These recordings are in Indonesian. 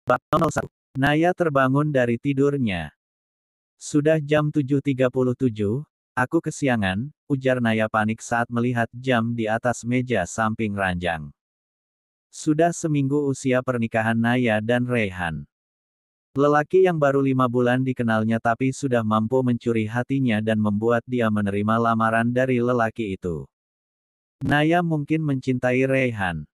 Bab 01. Naya terbangun dari tidurnya. Sudah jam 7.37, aku kesiangan, ujar Naya panik saat melihat jam di atas meja samping ranjang. Sudah seminggu usia pernikahan Naya dan Raihan. Lelaki yang baru 5 bulan dikenalnya tapi sudah mampu mencuri hatinya dan membuat dia menerima lamaran dari lelaki itu. Naya mungkin mencintai Raihan.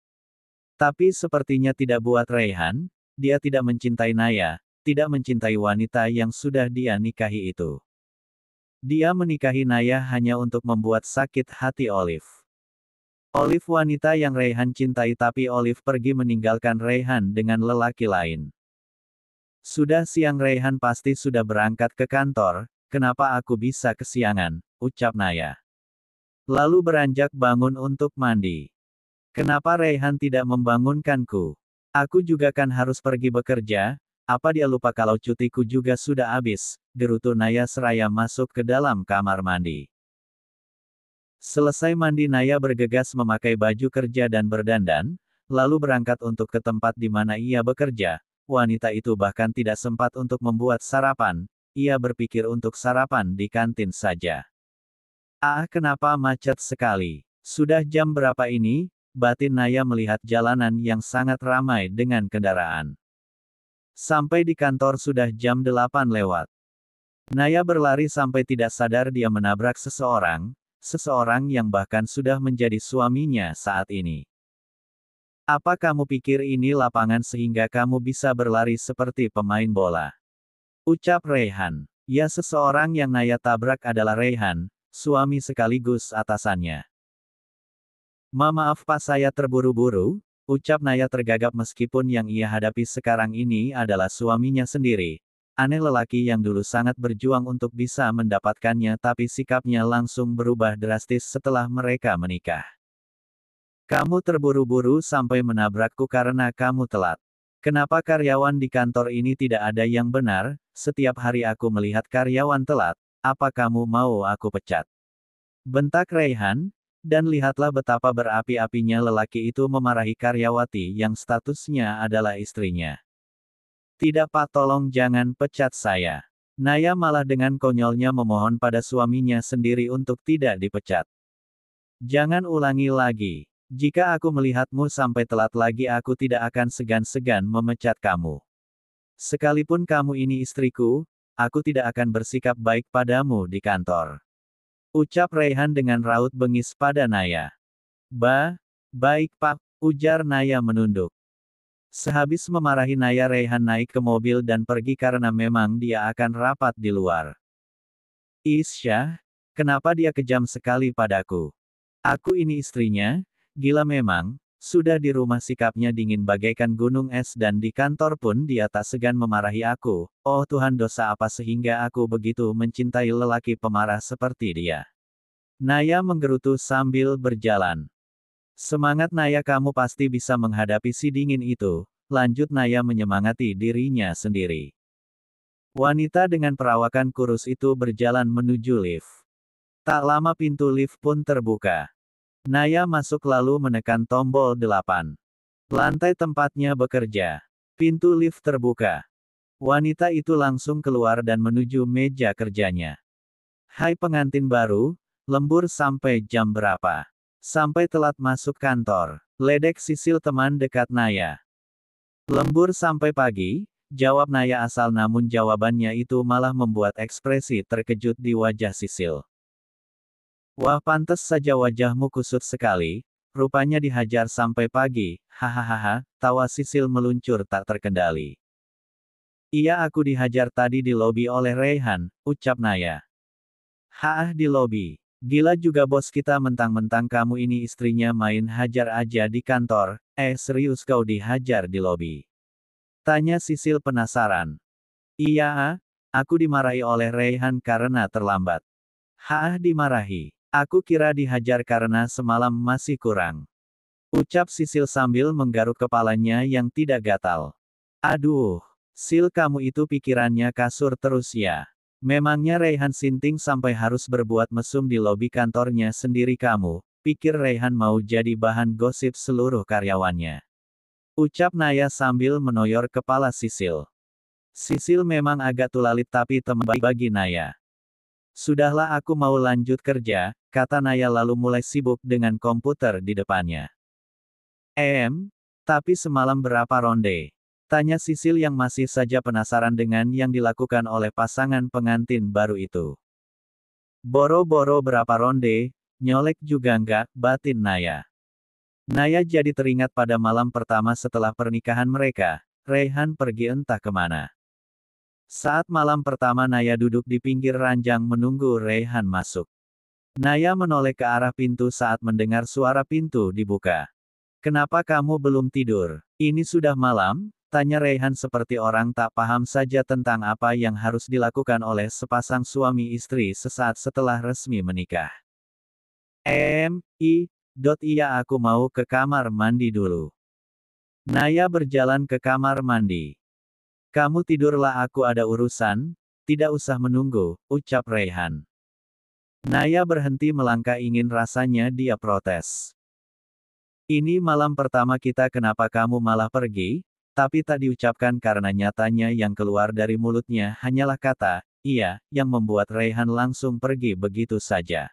Tapi sepertinya tidak buat Raihan, dia tidak mencintai Naya, tidak mencintai wanita yang sudah dia nikahi itu. Dia menikahi Naya hanya untuk membuat sakit hati Olive. Olive wanita yang Raihan cintai tapi Olive pergi meninggalkan Raihan dengan lelaki lain. Sudah siang Raihan pasti sudah berangkat ke kantor, kenapa aku bisa kesiangan, ucap Naya. Lalu beranjak bangun untuk mandi. Kenapa Raihan tidak membangunkanku? Aku juga kan harus pergi bekerja, apa dia lupa kalau cutiku juga sudah habis, gerutu Naya seraya masuk ke dalam kamar mandi. Selesai mandi Naya bergegas memakai baju kerja dan berdandan, lalu berangkat untuk ke tempat di mana ia bekerja. Wanita itu bahkan tidak sempat untuk membuat sarapan, ia berpikir untuk sarapan di kantin saja. Ah, kenapa macet sekali? Sudah jam berapa ini? Batin Naya melihat jalanan yang sangat ramai dengan kendaraan. Sampai di kantor sudah jam 8 lewat. Naya berlari sampai tidak sadar dia menabrak seseorang yang bahkan sudah menjadi suaminya saat ini. Apa kamu pikir ini lapangan sehingga kamu bisa berlari seperti pemain bola? Ucap Raihan. Ya, seseorang yang Naya tabrak adalah Raihan, suami sekaligus atasannya. Maaf Pak, saya terburu-buru, ucap Naya tergagap meskipun yang ia hadapi sekarang ini adalah suaminya sendiri. Aneh, lelaki yang dulu sangat berjuang untuk bisa mendapatkannya tapi sikapnya langsung berubah drastis setelah mereka menikah. Kamu terburu-buru sampai menabrakku karena kamu telat. Kenapa karyawan di kantor ini tidak ada yang benar? Setiap hari aku melihat karyawan telat, apa kamu mau aku pecat? Bentak Raihan. Dan lihatlah betapa berapi-apinya lelaki itu memarahi karyawati yang statusnya adalah istrinya. Tidak Pak, tolong jangan pecat saya. Naya malah dengan konyolnya memohon pada suaminya sendiri untuk tidak dipecat. Jangan ulangi lagi. Jika aku melihatmu sampai telat lagi aku tidak akan segan-segan memecat kamu. Sekalipun kamu ini istriku, aku tidak akan bersikap baik padamu di kantor. Ucap Raihan dengan raut bengis pada Naya. Baik Pak, ujar Naya menunduk. Sehabis memarahi Naya, Raihan naik ke mobil dan pergi karena memang dia akan rapat di luar. Isya, kenapa dia kejam sekali padaku? Aku ini istrinya, gila memang, sudah di rumah sikapnya dingin bagaikan gunung es dan di kantor pun dia tak segan memarahi aku. Oh Tuhan, dosa apa sehingga aku begitu mencintai lelaki pemarah seperti dia? Naya menggerutu sambil berjalan. Semangat Naya, kamu pasti bisa menghadapi si dingin itu, lanjut Naya menyemangati dirinya sendiri. Wanita dengan perawakan kurus itu berjalan menuju lift. Tak lama pintu lift pun terbuka. Naya masuk lalu menekan tombol 8. Lantai tempatnya bekerja. Pintu lift terbuka. Wanita itu langsung keluar dan menuju meja kerjanya. Hai pengantin baru, lembur sampai jam berapa? Sampai telat masuk kantor. Ledek Sisil teman dekat Naya. Lembur sampai pagi, jawab Naya asal namun jawabannya itu malah membuat ekspresi terkejut di wajah Sisil. Wah, pantes saja wajahmu kusut sekali, rupanya dihajar sampai pagi, hahaha, tawa Sisil meluncur tak terkendali. Iya, aku dihajar tadi di lobi oleh Raihan, ucap Naya. Hah, di lobi? Gila juga bos kita, mentang-mentang kamu ini istrinya main hajar aja di kantor, serius kau dihajar di lobi? Tanya Sisil penasaran. Iya, aku dimarahi oleh Raihan karena terlambat. Hah, dimarahi? Aku kira dihajar karena semalam masih kurang. Ucap Sisil sambil menggaruk kepalanya yang tidak gatal. Aduh, Sil, kamu itu pikirannya kasur terus ya. Memangnya Raihan sinting sampai harus berbuat mesum di lobi kantornya sendiri kamu, pikir Raihan mau jadi bahan gosip seluruh karyawannya. Ucap Naya sambil menoyor kepala Sisil. Sisil memang agak tulalit tapi teman bagi Naya. Sudahlah aku mau lanjut kerja, kata Naya lalu mulai sibuk dengan komputer di depannya. Tapi semalam berapa ronde? Tanya Sisil yang masih saja penasaran dengan yang dilakukan oleh pasangan pengantin baru itu. Boro-boro berapa ronde, nyolek juga enggak, batin Naya. Naya jadi teringat pada malam pertama setelah pernikahan mereka, Raihan pergi entah kemana. Saat malam pertama Naya duduk di pinggir ranjang menunggu Raihan masuk. Naya menoleh ke arah pintu saat mendengar suara pintu dibuka. Kenapa kamu belum tidur? Ini sudah malam? Tanya Raihan seperti orang tak paham saja tentang apa yang harus dilakukan oleh sepasang suami istri sesaat setelah resmi menikah. Iya aku mau ke kamar mandi dulu. Naya berjalan ke kamar mandi. Kamu tidurlah aku ada urusan, tidak usah menunggu, ucap Raihan. Naya berhenti melangkah ingin rasanya dia protes. Ini malam pertama kita kenapa kamu malah pergi? Tapi tak diucapkan karena nyatanya yang keluar dari mulutnya hanyalah kata, iya, yang membuat Raihan langsung pergi begitu saja.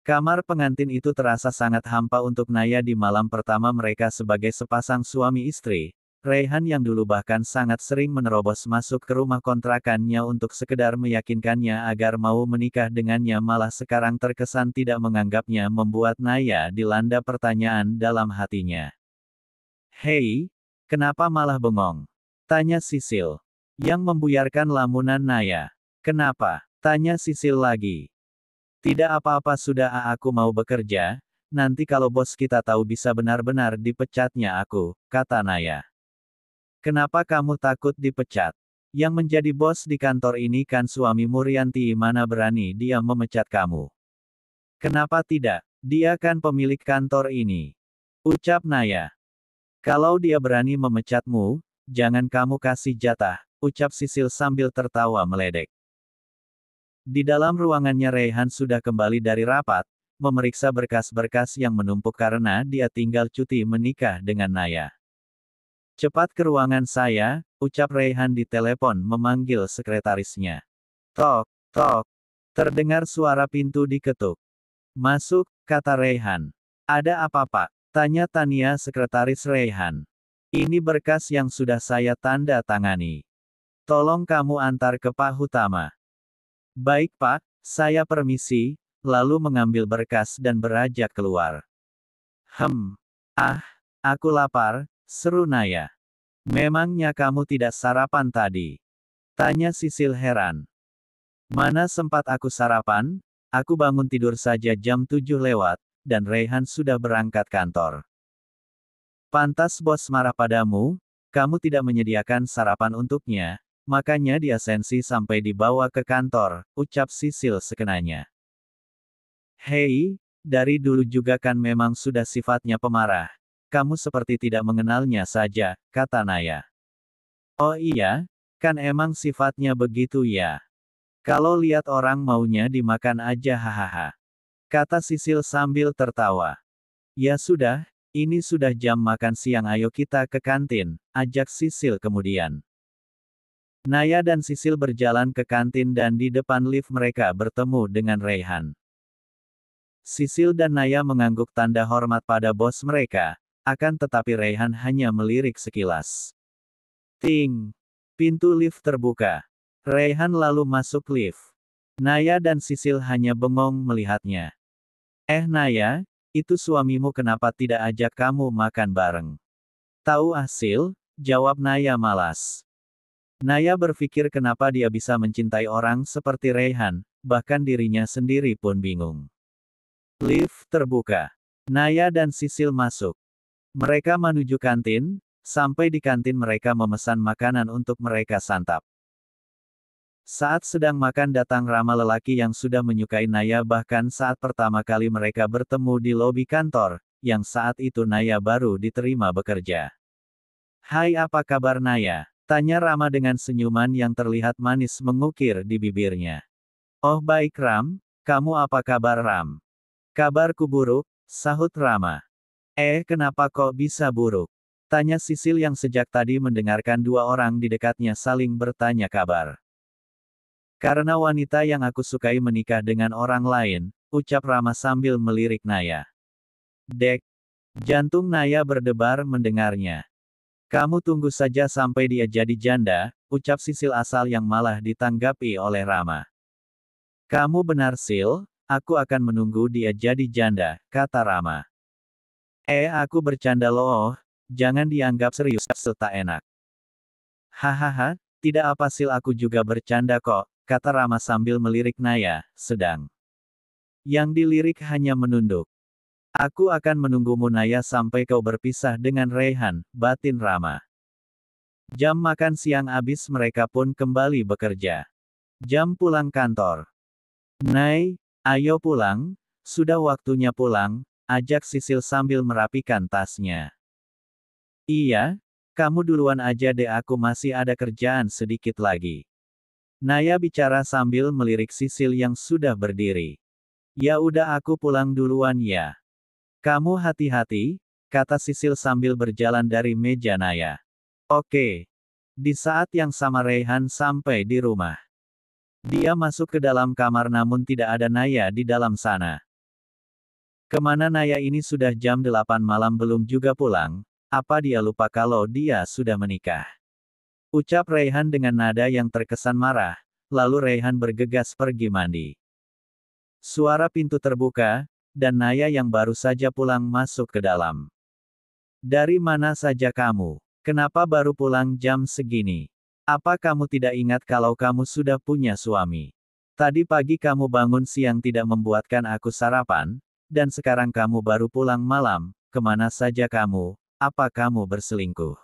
Kamar pengantin itu terasa sangat hampa untuk Naya di malam pertama mereka sebagai sepasang suami istri. Raihan yang dulu bahkan sangat sering menerobos masuk ke rumah kontrakannya untuk sekedar meyakinkannya agar mau menikah dengannya malah sekarang terkesan tidak menganggapnya membuat Naya dilanda pertanyaan dalam hatinya. Hei, kenapa malah bengong? Tanya Sisil. Yang membuyarkan lamunan Naya. Kenapa? Tanya Sisil lagi. Tidak apa-apa sudah aku mau bekerja, nanti kalau bos kita tahu bisa benar-benar dipecatnya aku, kata Naya. Kenapa kamu takut dipecat? Yang menjadi bos di kantor ini kan suamimu Rianti mana berani dia memecat kamu. Kenapa tidak? Dia kan pemilik kantor ini. Ucap Naya. Kalau dia berani memecatmu, jangan kamu kasih jatah, ucap Sisil sambil tertawa meledek. Di dalam ruangannya Raihan sudah kembali dari rapat, memeriksa berkas-berkas yang menumpuk karena dia tinggal cuti menikah dengan Naya. Cepat ke ruangan saya, ucap Raihan di telepon memanggil sekretarisnya. Tok, tok. Terdengar suara pintu diketuk. Masuk, kata Raihan. Ada apa Pak? Tanya Tania sekretaris Raihan. Ini berkas yang sudah saya tanda tangani. Tolong kamu antar ke Pak Hutama. Baik Pak, saya permisi, lalu mengambil berkas dan beranjak keluar. Aku lapar, seru Naya. Memangnya kamu tidak sarapan tadi? Tanya Sisil heran. Mana sempat aku sarapan? Aku bangun tidur saja jam 7 lewat, dan Raihan sudah berangkat kantor. Pantas bos marah padamu, kamu tidak menyediakan sarapan untuknya. Makanya dia sensi sampai dibawa ke kantor, ucap Sisil sekenanya. Hei, dari dulu juga kan memang sudah sifatnya pemarah. Kamu seperti tidak mengenalnya saja, kata Naya. Oh iya, kan emang sifatnya begitu ya. Kalau lihat orang maunya dimakan aja hahaha. Kata Sisil sambil tertawa. Ya sudah, ini sudah jam makan siang ayo kita ke kantin, ajak Sisil kemudian. Naya dan Sisil berjalan ke kantin dan di depan lift mereka bertemu dengan Raihan. Sisil dan Naya mengangguk tanda hormat pada bos mereka, akan tetapi Raihan hanya melirik sekilas. Ting! Pintu lift terbuka. Raihan lalu masuk lift. Naya dan Sisil hanya bengong melihatnya. Naya, itu suamimu kenapa tidak ajak kamu makan bareng? Tahu hasil? Jawab Naya malas. Naya berpikir kenapa dia bisa mencintai orang seperti Raihan, bahkan dirinya sendiri pun bingung. Lift terbuka. Naya dan Sisil masuk. Mereka menuju kantin, sampai di kantin mereka memesan makanan untuk mereka santap. Saat sedang makan datang Rama lelaki yang sudah menyukai Naya bahkan saat pertama kali mereka bertemu di lobi kantor, yang saat itu Naya baru diterima bekerja. Hai apa kabar Naya? Tanya Rama dengan senyuman yang terlihat manis mengukir di bibirnya. Oh baik Ram, kamu apa kabar Ram? Kabarku buruk, sahut Rama. Kenapa kok bisa buruk? Tanya Sisil yang sejak tadi mendengarkan dua orang di dekatnya saling bertanya kabar. Karena wanita yang aku sukai menikah dengan orang lain, ucap Rama sambil melirik Naya. Dek, jantung Naya berdebar mendengarnya. Kamu tunggu saja sampai dia jadi janda, ucap Sisil asal yang malah ditanggapi oleh Rama. Kamu benar Sil, aku akan menunggu dia jadi janda, kata Rama. Aku bercanda loh, jangan dianggap serius, Sil tak enak. Hahaha, tidak apa Sil aku juga bercanda kok, kata Rama sambil melirik Naya, sedang. Yang dilirik hanya menunduk. Aku akan menunggumu Naya sampai kau berpisah dengan Raihan, batin Rama. Jam makan siang habis mereka pun kembali bekerja. Jam pulang kantor. Nay, ayo pulang, sudah waktunya pulang, ajak Sisil sambil merapikan tasnya. Iya, kamu duluan aja deh aku masih ada kerjaan sedikit lagi. Naya bicara sambil melirik Sisil yang sudah berdiri. Ya udah aku pulang duluan ya. Kamu hati-hati, kata Sisil sambil berjalan dari meja Naya. Oke. Di saat yang sama Raihan sampai di rumah. Dia masuk ke dalam kamar namun tidak ada Naya di dalam sana. Kemana Naya ini sudah jam 8 malam belum juga pulang, apa dia lupa kalau dia sudah menikah? Ucap Raihan dengan nada yang terkesan marah, lalu Raihan bergegas pergi mandi. Suara pintu terbuka, dan Naya yang baru saja pulang masuk ke dalam. Dari mana saja kamu? Kenapa baru pulang jam segini? Apa kamu tidak ingat kalau kamu sudah punya suami? Tadi pagi kamu bangun siang tidak membuatkan aku sarapan, dan sekarang kamu baru pulang malam, kemana saja kamu? Apa kamu berselingkuh?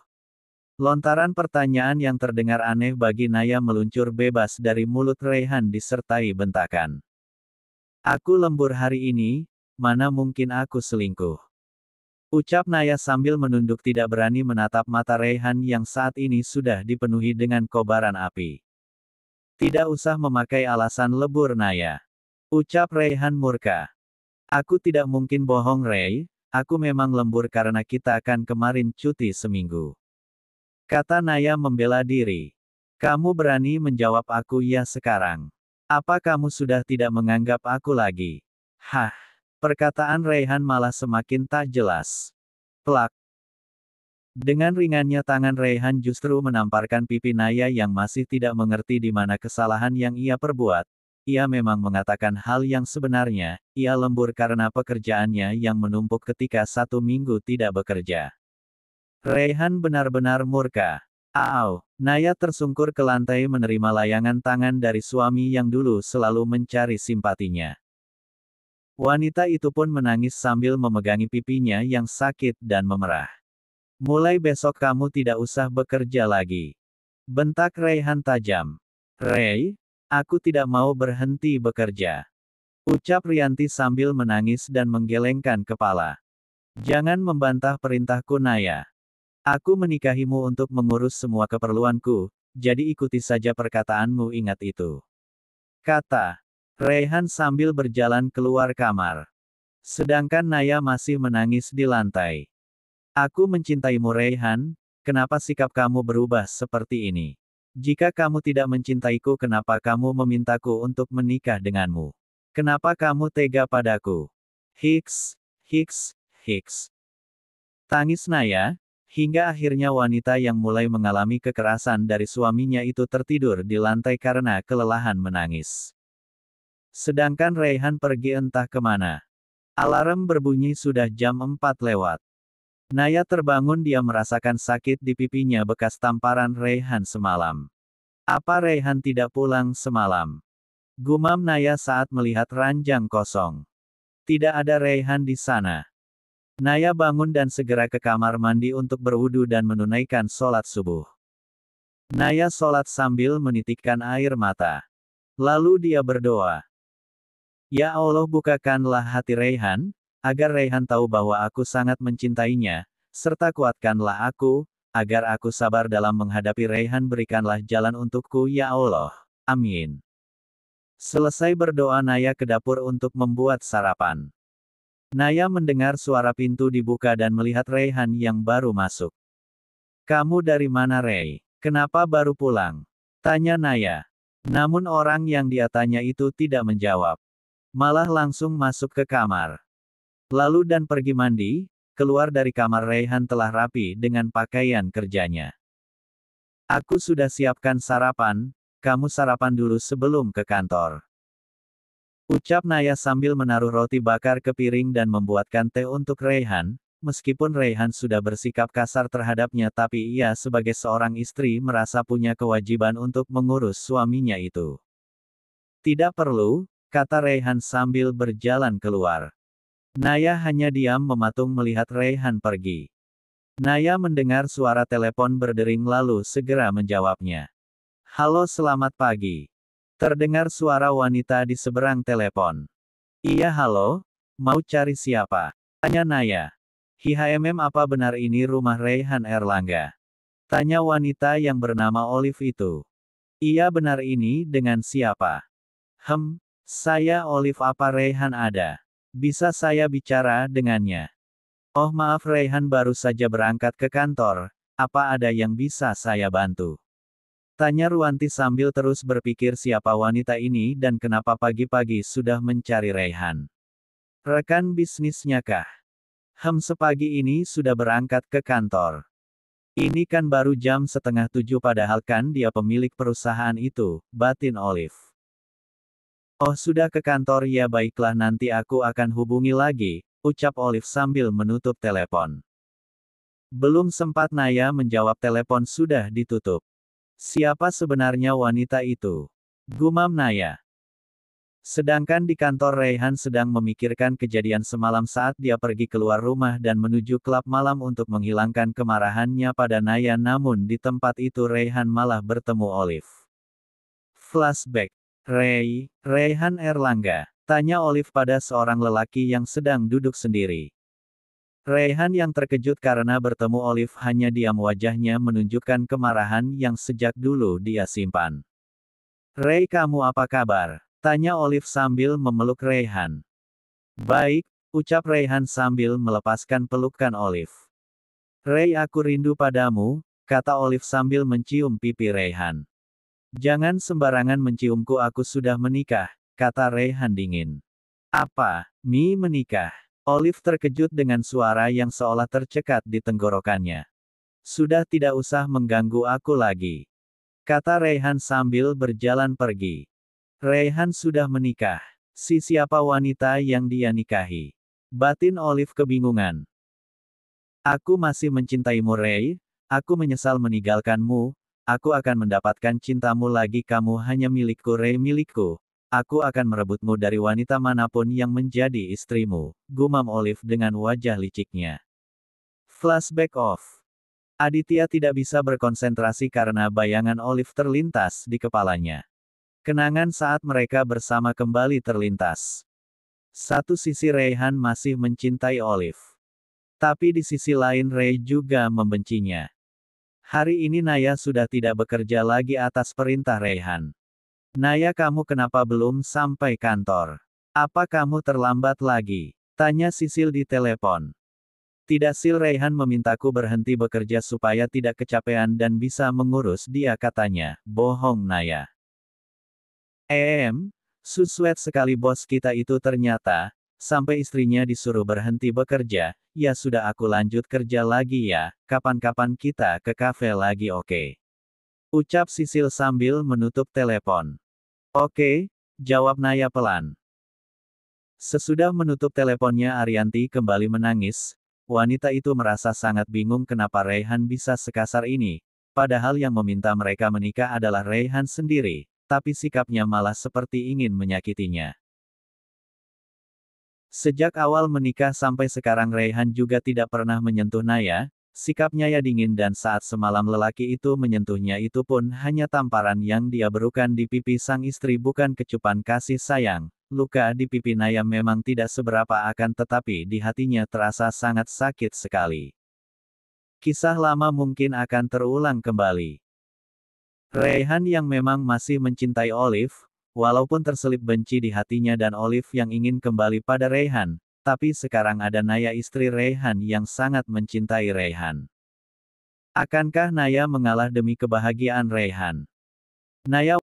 Lontaran pertanyaan yang terdengar aneh bagi Naya meluncur bebas dari mulut Raihan disertai bentakan. Aku lembur hari ini, mana mungkin aku selingkuh? Ucap Naya sambil menunduk tidak berani menatap mata Raihan yang saat ini sudah dipenuhi dengan kobaran api. Tidak usah memakai alasan lebur Naya. Ucap Raihan murka. Aku tidak mungkin bohong Ray, aku memang lembur karena kita akan kemarin cuti seminggu. Kata Naya membela diri. Kamu berani menjawab aku ya sekarang. Apa kamu sudah tidak menganggap aku lagi? Hah. Perkataan Raihan malah semakin tak jelas. Plak. Dengan ringannya tangan Raihan justru menamparkan pipi Naya yang masih tidak mengerti di mana kesalahan yang ia perbuat. Ia memang mengatakan hal yang sebenarnya, ia lembur karena pekerjaannya yang menumpuk ketika 1 minggu tidak bekerja. Raihan benar-benar murka. Naya tersungkur ke lantai menerima layangan tangan dari suami yang dulu selalu mencari simpatinya. Wanita itu pun menangis sambil memegangi pipinya yang sakit dan memerah. Mulai besok kamu tidak usah bekerja lagi. Bentak Raihan tajam. Ray, aku tidak mau berhenti bekerja. Ucap Rianti sambil menangis dan menggelengkan kepala. Jangan membantah perintahku Naya. Aku menikahimu untuk mengurus semua keperluanku, jadi ikuti saja perkataanmu ingat itu. Kata Raihan sambil berjalan keluar kamar. Sedangkan Naya masih menangis di lantai. Aku mencintaimu Raihan, kenapa sikap kamu berubah seperti ini? Jika kamu tidak mencintaiku kenapa kamu memintaku untuk menikah denganmu? Kenapa kamu tega padaku? Hiks, hiks, hiks. Tangis Naya, hingga akhirnya wanita yang mulai mengalami kekerasan dari suaminya itu tertidur di lantai karena kelelahan menangis. Sedangkan Raihan pergi entah kemana. Alarm berbunyi sudah jam 4 lewat. Naya terbangun dia merasakan sakit di pipinya bekas tamparan Raihan semalam. Apa Raihan tidak pulang semalam? Gumam Naya saat melihat ranjang kosong. Tidak ada Raihan di sana. Naya bangun dan segera ke kamar mandi untuk berwudu dan menunaikan sholat subuh. Naya sholat sambil menitikkan air mata. Lalu dia berdoa. Ya Allah bukakanlah hati Raihan, agar Raihan tahu bahwa aku sangat mencintainya, serta kuatkanlah aku, agar aku sabar dalam menghadapi Raihan berikanlah jalan untukku ya Allah. Amin. Selesai berdoa Naya ke dapur untuk membuat sarapan. Naya mendengar suara pintu dibuka dan melihat Raihan yang baru masuk. Kamu dari mana, Ray? Kenapa baru pulang? Tanya Naya. Namun orang yang dia tanya itu tidak menjawab. Malah langsung masuk ke kamar. Lalu dan pergi mandi, keluar dari kamar Raihan telah rapi dengan pakaian kerjanya. Aku sudah siapkan sarapan, kamu sarapan dulu sebelum ke kantor. Ucap Naya sambil menaruh roti bakar ke piring dan membuatkan teh untuk Raihan. Meskipun Raihan sudah bersikap kasar terhadapnya tapi ia sebagai seorang istri merasa punya kewajiban untuk mengurus suaminya itu. Tidak perlu, kata Raihan sambil berjalan keluar. Naya hanya diam mematung melihat Raihan pergi. Naya mendengar suara telepon berdering lalu segera menjawabnya. Halo, selamat pagi. Terdengar suara wanita di seberang telepon. Iya, halo, mau cari siapa? Tanya Naya. HMM, apa benar ini rumah Raihan Erlangga? Tanya wanita yang bernama Olive itu. Iya, benar, ini dengan siapa? Saya Olive, apa Raihan ada? Bisa saya bicara dengannya? Oh maaf, Raihan baru saja berangkat ke kantor, apa ada yang bisa saya bantu? Tanya Ruanti sambil terus berpikir siapa wanita ini dan kenapa pagi-pagi sudah mencari Raihan. Rekan bisnisnya kah? Sepagi ini sudah berangkat ke kantor. Ini kan baru jam 6:30 padahal kan dia pemilik perusahaan itu, batin Olive. Oh sudah ke kantor, ya baiklah, nanti aku akan hubungi lagi, ucap Olive sambil menutup telepon. Belum sempat Naya menjawab telepon sudah ditutup. Siapa sebenarnya wanita itu? Gumam Naya. Sedangkan di kantor Raihan sedang memikirkan kejadian semalam saat dia pergi keluar rumah dan menuju klub malam untuk menghilangkan kemarahannya pada Naya, namun di tempat itu Raihan malah bertemu Olive. Flashback. Raihan Erlangga, tanya Olive pada seorang lelaki yang sedang duduk sendiri. Raihan yang terkejut karena bertemu Olive hanya diam, wajahnya menunjukkan kemarahan yang sejak dulu dia simpan. Ray, kamu apa kabar? Tanya Olive sambil memeluk Raihan. Baik, ucap Raihan sambil melepaskan pelukan Olive. Ray, aku rindu padamu, kata Olive sambil mencium pipi Raihan. Jangan sembarangan menciumku, aku sudah menikah, kata Raihan dingin. Apa, menikah? Olive terkejut dengan suara yang seolah tercekat di tenggorokannya. Sudah, tidak usah mengganggu aku lagi, kata Raihan sambil berjalan pergi. Raihan sudah menikah. Siapa wanita yang dia nikahi? Batin Olive kebingungan. Aku masih mencintaimu, Ray. Aku menyesal meninggalkanmu. Aku akan mendapatkan cintamu lagi. Kamu hanya milikku, Ray, milikku. Aku akan merebutmu dari wanita manapun yang menjadi istrimu, gumam Olive dengan wajah liciknya. Flashback off. Aditya tidak bisa berkonsentrasi karena bayangan Olive terlintas di kepalanya. Kenangan saat mereka bersama kembali terlintas. Satu sisi Raihan masih mencintai Olive. Tapi di sisi lain Ray juga membencinya. Hari ini Naya sudah tidak bekerja lagi atas perintah Raihan. Naya, kamu kenapa belum sampai kantor? Apa kamu terlambat lagi? Tanya Sisil di telepon. Tidak, Sil, Raihan memintaku berhenti bekerja supaya tidak kecapean dan bisa mengurus dia, katanya. Bohong, Naya. Susuet sekali bos kita itu ternyata, sampai istrinya disuruh berhenti bekerja. Ya sudah, aku lanjut kerja lagi ya, kapan-kapan kita ke kafe lagi, oke? Ucap Sisil sambil menutup telepon. Oke, jawab Naya pelan. Sesudah menutup teleponnya Arianti kembali menangis. Wanita itu merasa sangat bingung kenapa Raihan bisa sekasar ini, padahal yang meminta mereka menikah adalah Raihan sendiri. Tapi sikapnya malah seperti ingin menyakitinya. Sejak awal menikah sampai sekarang Raihan juga tidak pernah menyentuh Naya, sikapnya ya dingin dan saat semalam lelaki itu menyentuhnya itu pun hanya tamparan yang dia berikan di pipi sang istri, bukan kecupan kasih sayang. Luka di pipi Naya memang tidak seberapa akan tetapi di hatinya terasa sangat sakit sekali. Kisah lama mungkin akan terulang kembali. Raihan yang memang masih mencintai Olive, walaupun terselip benci di hatinya dan Olive yang ingin kembali pada Raihan, Tapi sekarang ada Naya istri Raihan yang sangat mencintai Raihan. Akankah Naya mengalah demi kebahagiaan Raihan? Naya